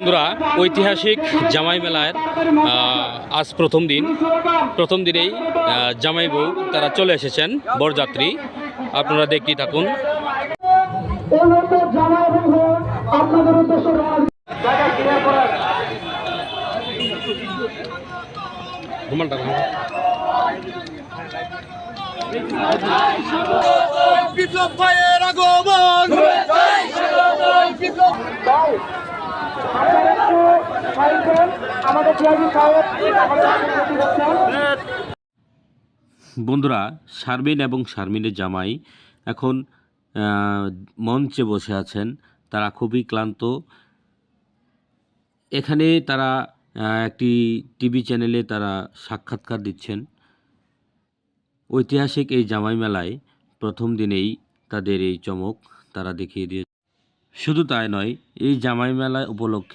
বন্ধুরা, ঐতিহাসিক জামাই মেলার আজ প্রথম দিনেই জামাই বউ তারা চলে এসেছেন বরযাত্রী। আপনারা দেখতেই থাকুন। বিপ্লব ভাইয়ের আগমন, বন্ধুরা, শারমিন এবং শারমিনের জামাই এখন মঞ্চে বসে আছেন। তারা খুবই ক্লান্ত। এখানে তারা একটি টিভি চ্যানেলে তারা সাক্ষাৎকার দিচ্ছেন। ঐতিহাসিক এই জামাই মেলায় প্রথম দিনেই তাদের এই চমক তারা দেখিয়ে দিয়েছে। শুধু তাই নয়, এই জামাই মেলা উপলক্ষে